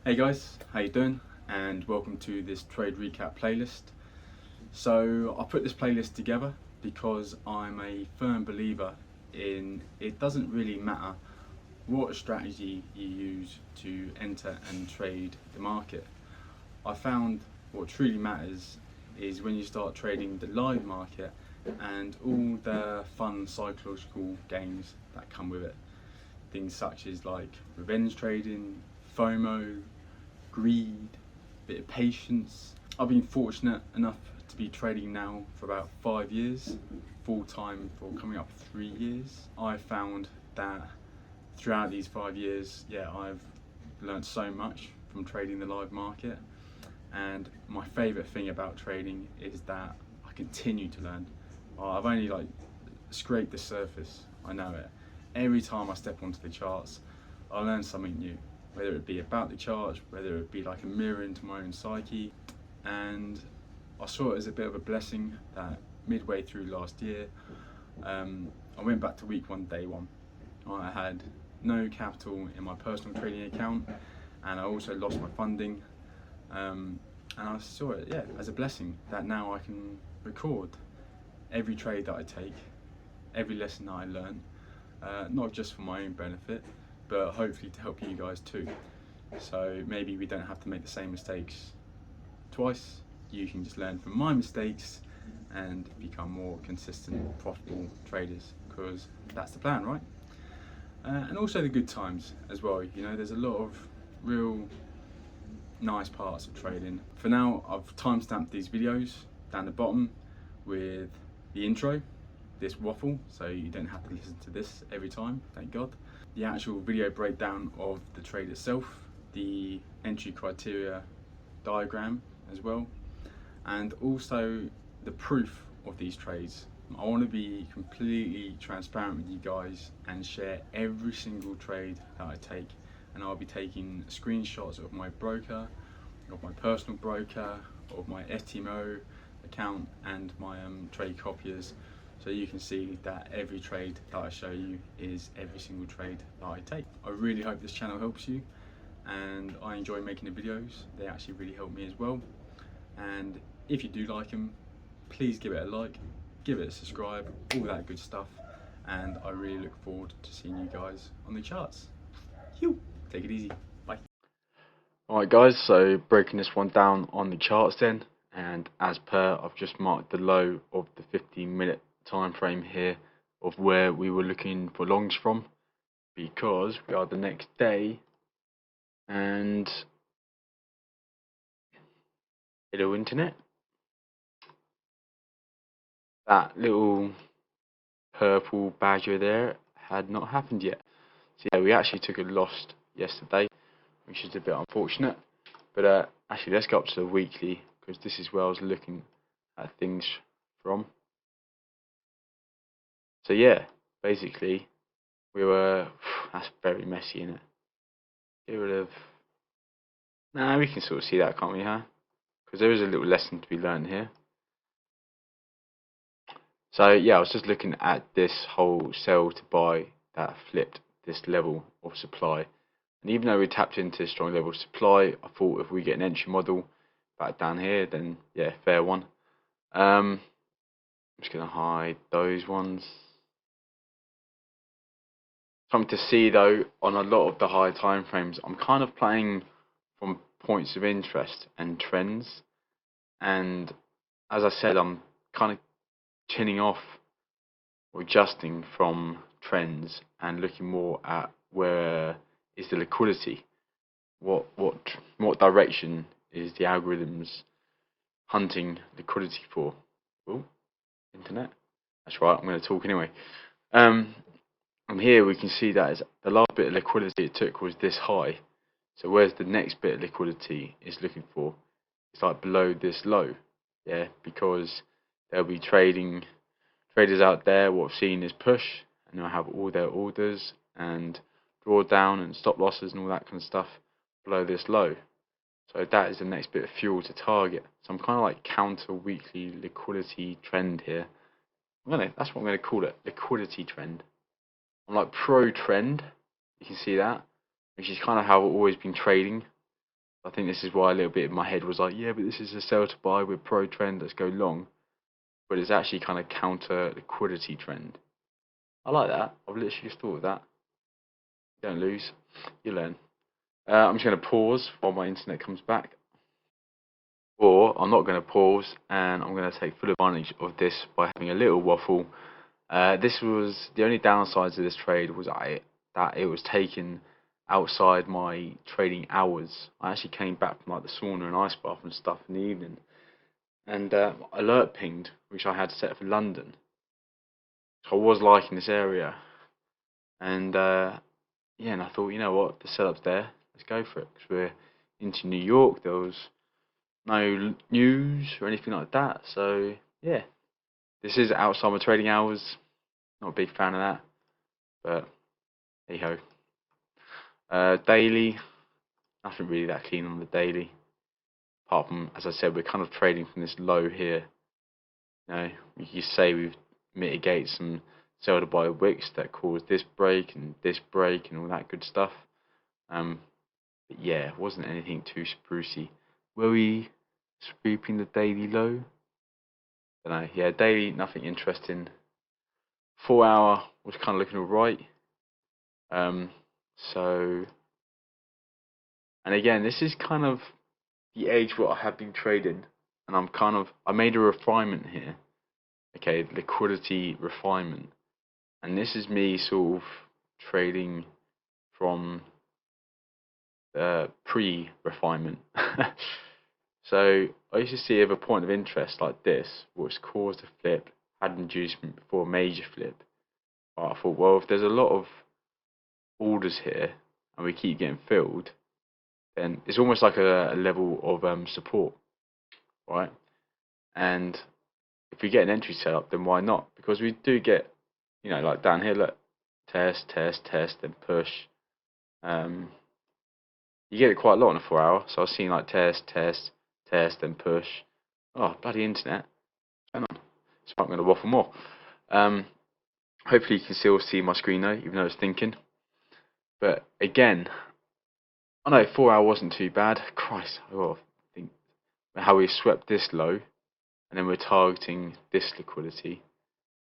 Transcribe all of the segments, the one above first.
Hey guys, how you doing? And welcome to this trade recap playlist. So I put this playlist together because I'm a firm believer in it doesn't really matter what strategy you use to enter and trade the market. I found what truly matters is when you start trading the live market and all the fun psychological games that come with it. Things such as like revenge trading, FOMO, greed, bit of patience. I've been fortunate enough to be trading now for about 5 years, full time for coming up 3 years. I found that throughout these 5 years, I've learned so much from trading the live market. And my favourite thing about trading is that I continue to learn. I've only scraped the surface, I know it. Every time I step onto the charts, I learn something new, whether it be about the charts, whether it be like a mirror into my own psyche. And I saw it as a bit of a blessing that midway through last year, I went back to week one, day one. I had no capital in my personal trading account, and I also lost my funding. And I saw it, as a blessing that now I can record every trade that I take, every lesson that I learn, not just for my own benefit, but hopefully to help you guys too. So maybe we don't have to make the same mistakes twice. You can just learn from my mistakes and become more consistent, profitable traders, because that's the plan, right? And also the good times as well. You know, there's a lot of real nice parts of trading. For now, I've timestamped these videos down the bottom with the intro, this waffle, so you don't have to listen to this every time, thank God. The actual video breakdown of the trade itself, the entry criteria diagram as well, and also the proof of these trades. I want to be completely transparent with you guys and share every single trade that I take, and I'll be taking screenshots of my broker, of my personal broker, of my FTMO account and my trade copiers, so you can see that every trade that I show you is every single trade that I take. I really hope this channel helps you, and I enjoy making the videos. They actually really help me as well. And if you do like them, please give it a like, give it a subscribe, all that good stuff. And I really look forward to seeing you guys on the charts. Take it easy. Bye. Alright guys, so breaking this one down on the charts then, and as per, I've just marked the low of the 15-minute time frame here of where we were looking for longs from, because we are the next day. And hello internet, that little purple badger there had not happened yet. So yeah, we actually took a loss yesterday, which is a bit unfortunate. But actually, let's go up to the weekly, because this is where I was looking at things from. So yeah, basically we were, that's very messy, isn't it? Get rid of, nah, we can sort of see that, can't we, huh? Because there is a little lesson to be learned here. So yeah, I was just looking at this whole sell to buy that flipped this level of supply. And even though we tapped into a strong level of supply, I thought if we get an entry model back down here, then yeah, fair one. I'm just going to hide those ones. Something to see though, on a lot of the higher time frames, I'm kind of playing from points of interest and trends. And as I said, I'm kind of chinning off or adjusting from trends and looking more at where is the liquidity, what direction is the algorithms hunting liquidity for. Oh, internet, that's right, I'm going to talk anyway. And here we can see that is the last bit of liquidity it took was this high. So where's the next bit of liquidity is looking for? It's like below this low, yeah, because there'll be traders out there what I've seen is push, and they'll have all their orders and drawdown and stop losses and all that kind of stuff below this low. So that is the next bit of fuel to target. So I'm kind of like counter weekly liquidity trend here. That's what I'm going to call it, liquidity trend. I'm like pro trend. You can see that, which is kind of how I've always been trading. I think this is why a little bit in my head was like, yeah, but this is a sell to buy with pro trend. Let's go long. But it's actually kind of counter liquidity trend. I like that. I've literally just thought of that. Don't lose, you learn. I'm just going to pause while my internet comes back. Or I'm not going to pause and I'm going to take full advantage of this by having a little waffle. This was the only downsides of this trade was that it was taken outside my trading hours. I actually came back from like the sauna and ice bath and stuff in the evening, and alert pinged, which I had set for London. So I was liking this area, and yeah, and I thought, you know what, the setup's there, let's go for it. Because we're into New York, there was no news or anything like that. So yeah, this is outside my trading hours. Not a big fan of that, but hey ho. Daily, nothing really that keen on the daily. Apart from, as I said, we're kind of trading from this low here. You know, you could say we've mitigated some sell to buy wicks that caused this break and all that good stuff. But yeah, it wasn't anything too sprucey. Were we sweeping the daily low? Don't know. Yeah, daily, nothing interesting. 4 hour was kind of looking alright. Um, so, and again, this is kind of the age what I have been trading, and I made a refinement here. Okay, liquidity refinement, and this is me sort of trading from pre-refinement. So I used to see if a point of interest like this, which caused a flip, had inducement before a major flip. I thought, well, if there's a lot of orders here and we keep getting filled, then it's almost like a level of support, right? And if we get an entry set up, then why not? Because we do get, you know, like down here, look, test, test, test, then push. Um, you get it quite a lot on a 4 hour. So I was seeing like test, test, test, then push. Oh, bloody internet. Hang on. So I'm going to waffle more. Um, hopefully you can still see my screen though, even though it's thinking. But again, I know 4 hour wasn't too bad. Christ, I gotta think how we swept this low, and then we're targeting this liquidity.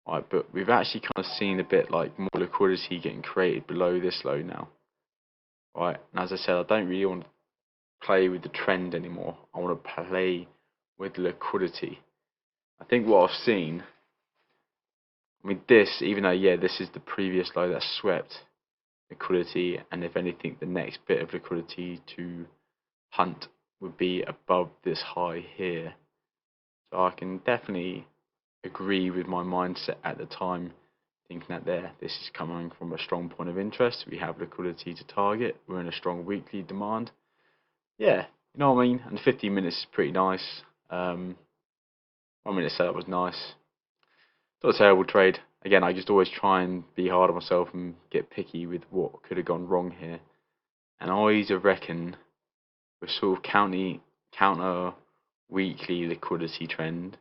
Right, but we've actually kind of seen a bit like more liquidity getting created below this low now. Right, and as I said, I don't really want to play with the trend anymore. I want to play with liquidity. I think what I've seen, I mean, this, even though, yeah, this is the previous low that swept liquidity, and if anything, the next bit of liquidity to hunt would be above this high here. So I can definitely agree with my mindset at the time, thinking that this is coming from a strong point of interest. We have liquidity to target. We're in a strong weekly demand. Yeah, you know what I mean? And 15 minutes is pretty nice. 1 minute setup was nice. Not a terrible trade. Again, I just always try and be hard on myself and get picky with what could have gone wrong here. And I always reckon we're sort of counter weekly liquidity trend.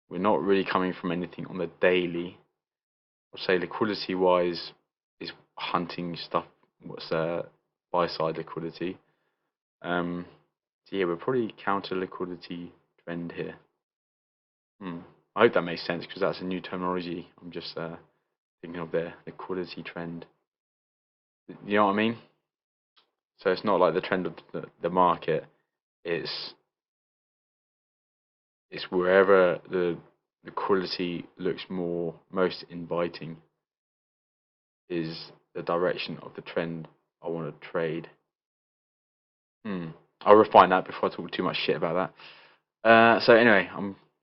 We're not really coming from anything on the daily. I'd say liquidity wise is hunting stuff. What's buy side liquidity? So yeah, we're probably counter liquidity trend here. I hope that makes sense because that's a new terminology. I'm just thinking of there, liquidity trend. You know what I mean? So it's not like the trend of the market. It's wherever the liquidity looks most inviting is the direction of the trend I want to trade. I'll refine that before I talk too much shit about that. So anyway,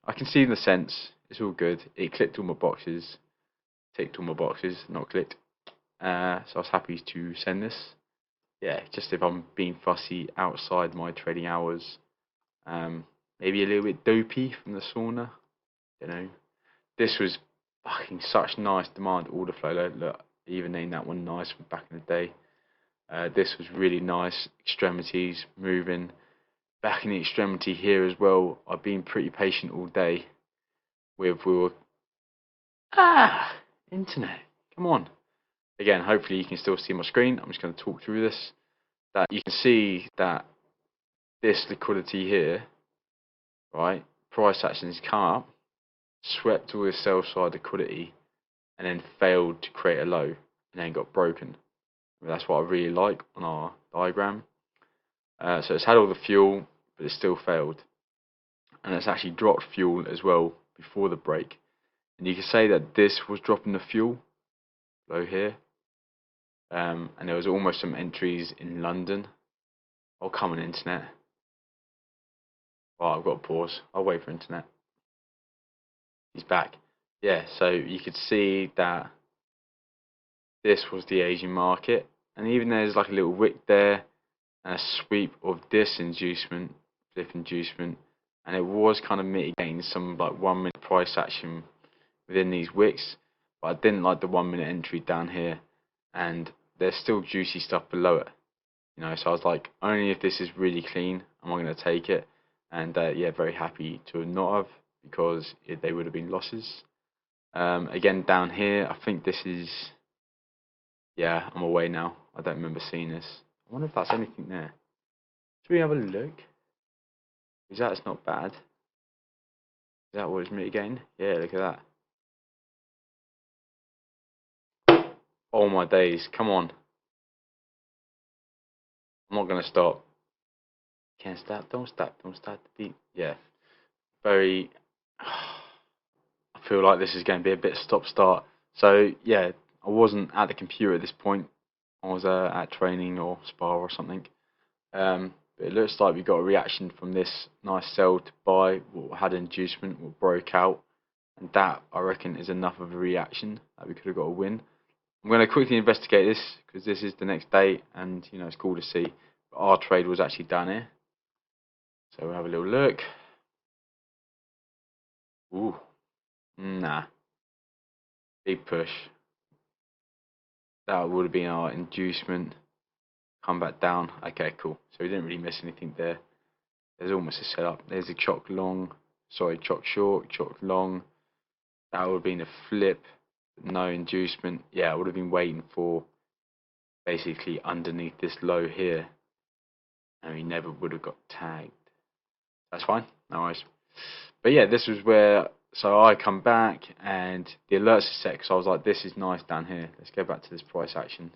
I can see the sense. It's all good. It clicked all my boxes, ticked all my boxes, not clicked. So I was happy to send this. Yeah, just if I'm being fussy outside my trading hours, maybe a little bit dopey from the sauna. You know, this was fucking such nice demand order flow. Look, I even named that one nice from back in the day. This was really nice. Extremities moving. Back in the extremity here as well. I've been pretty patient all day. We were internet. Come on. again, hopefully you can still see my screen. I'm just going to talk through this. That you can see that this liquidity here, right, price action has come up, swept all this sell side liquidity, and then failed to create a low, and then got broken. That's what I really like on our diagram. So it's had all the fuel, but it still failed. And it's actually dropped fuel as well before the break. And you can say that this was dropping the fuel low here. And there was almost some entries in London. Oh, come on, internet. Oh, I've got to pause. I'll wait for internet. He's back. Yeah, so you could see that this was the Asian market. And even there's like a little wick there, and a sweep of this inducement, flip inducement. And it was kind of mitigating some like 1 minute price action within these wicks. But I didn't like the 1 minute entry down here. And there's still juicy stuff below it. You know, so I was like, only if this is really clean am I going to take it. And yeah, very happy to not have, because they would have been losses. Again, down here, I think this is, yeah, I'm away now. I don't remember seeing this. I wonder if that's anything there. Should we have a look? Is that's not bad? Is that what it's mitigating? Yeah, look at that. Oh my days, come on. I'm not going to stop. Can't stop, don't stop, don't stop the beat. Yeah, very... I feel like this is going to be a bit stop-start. So, yeah, I wasn't at the computer at this point. I was at training or spar or something. But it looks like we got a reaction from this nice sell to buy, what had inducement, what broke out. And that, I reckon, is enough of a reaction that we could have got a win. I'm going to quickly investigate this, because this is the next day, and, you know, it's cool to see. But our trade was actually down here. So we'll have a little look. Ooh, nah. Big push. That would have been our inducement. Come back down. Okay, cool. So we didn't really miss anything there. There's almost a setup. There's a chock long. Sorry, chock short, chock long. That would have been a flip. No inducement. Yeah, I would have been waiting for basically underneath this low here. And we never would have got tagged. That's fine. No worries. But yeah, this was where... So I come back and the alerts are set, because I was like, this is nice down here. Let's go back to this price action.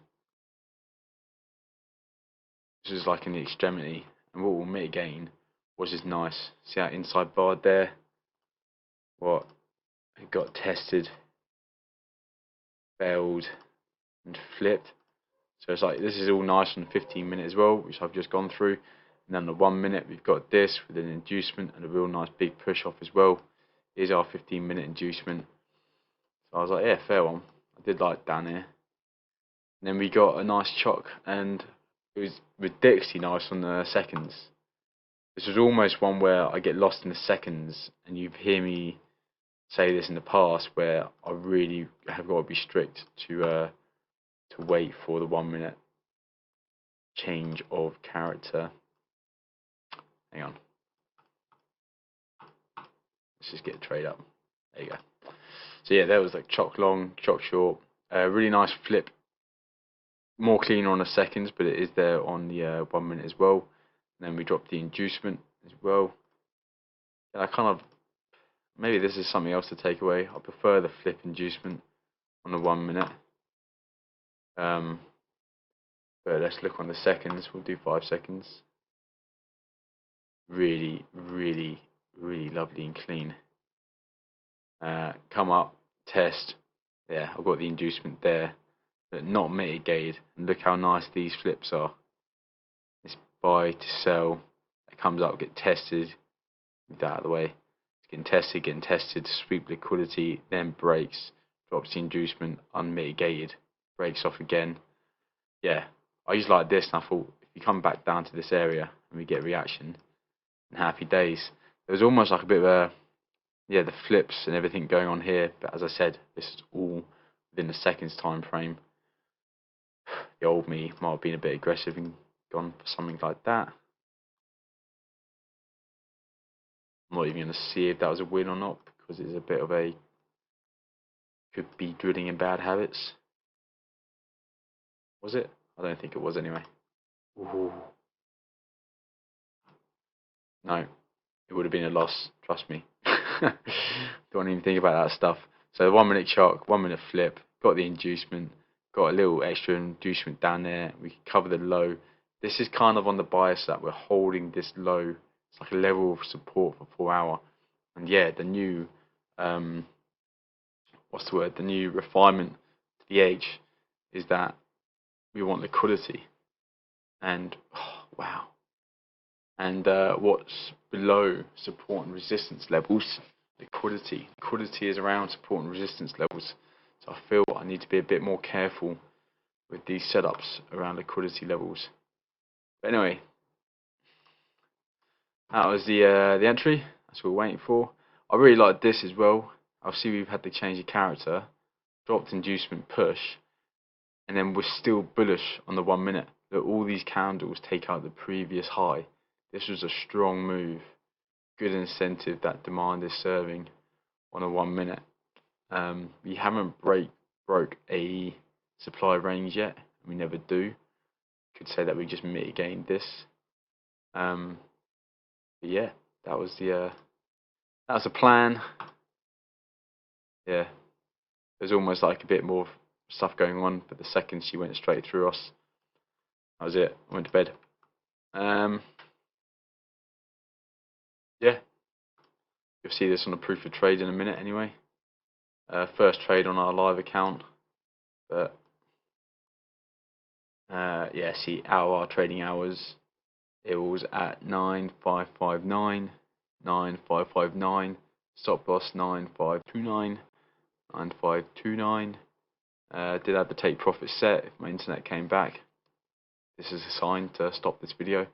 This is like in the extremity. And what we'll mitigate was this nice. See that inside bar there? What? It got tested, failed, and flipped. So it's like, this is all nice on 15 minute as well, which I've just gone through. And then the 1 minute, we've got this with an inducement and a real nice big push off as well. Here's our 15 minute inducement. So I was like, yeah, fair one. I did like down here. And then we got a nice chock, and it was ridiculously nice on the seconds. This was almost one where I get lost in the seconds, and you hear me say this in the past, where I really have got to be strict to wait for the 1 minute change of character. Hang on. Let's just get a trade up. There you go. So yeah, there was like chock long, chock short. Really nice flip. More cleaner on the seconds, but it is there on the 1 minute as well. And then we dropped the inducement as well. And I kind of, maybe this is something else to take away. I prefer the flip inducement on the 1 minute. But let's look on the seconds. We'll do 5 seconds. Really, really, really lovely and clean. Come up, test. Yeah, I've got the inducement there, but not mitigated. And look how nice these flips are. This buy to sell. It comes up, get tested. Move that out of the way. It's getting tested. Sweep liquidity, then breaks. Drops the inducement, unmitigated. Breaks off again. Yeah, I used like this, and I thought, if you come back down to this area and we get reaction, and happy days. There was almost like a bit of a, yeah, the flips and everything going on here, but as I said, this is all within the seconds time frame. The old me might have been a bit aggressive and gone for something like that. I'm not even going to see if that was a win or not, because it's a bit of a, could be drilling in bad habits. Was it? I don't think it was anyway. Ooh. No, it would have been a loss. Trust me. Don't even think about that stuff. So the 1 minute chart, 1 minute flip, got the inducement, got a little extra inducement down there. We can cover the low. This is kind of on the bias that we're holding this low. It's like a level of support for 4 hour. And yeah, the new what's the word? The new refinement to the edge is that we want liquidity. And oh, wow. And what's below support and resistance levels? Liquidity. Liquidity is around support and resistance levels. So I feel I need to be a bit more careful with these setups around liquidity levels. But anyway, that was the entry. That's what we're waiting for. I really like this as well. I'll see we've had to change the character. Dropped inducement push. And then we're still bullish on the 1 minute. Look, all these candles take out the previous high. This was a strong move. Good incentive that demand is serving on a 1 minute. We haven't broke a supply range yet. We never do. Could say that we just mitigated this. But yeah, that was the plan. Yeah, there's almost like a bit more stuff going on, but the second she went straight through us, that was it. I went to bed. Yeah, you'll see this on the proof of trade in a minute anyway. First trade on our live account, but yeah, see, out of our trading hours, it was at 9559, 9559, stop loss 9529, 9529. Did have the take profit set if my internet came back. This is a sign to stop this video.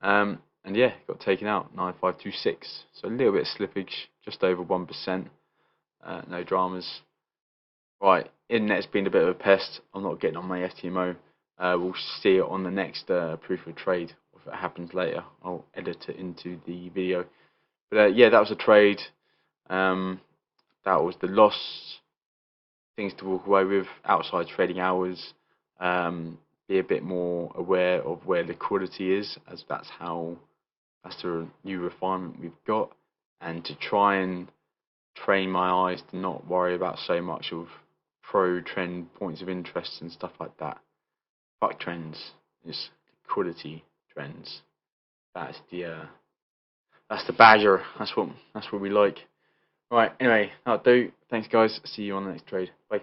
And yeah, got taken out 9526. So a little bit of slippage, just over 1%. No dramas. Right, internet's been a bit of a pest. I'm not getting on my FTMO. We'll see it on the next proof of trade. If it happens later, I'll edit it into the video. But yeah, that was a trade. That was the loss. Things to walk away with outside trading hours. Be a bit more aware of where liquidity is, as that's the new refinement we've got, and to try and train my eyes to not worry about so much of pro trend points of interest and stuff like that. Fuck trends, it's liquidity trends. That's the badger. That's what we like. Right. Anyway, that'll do. Thanks, guys. See you on the next trade. Bye.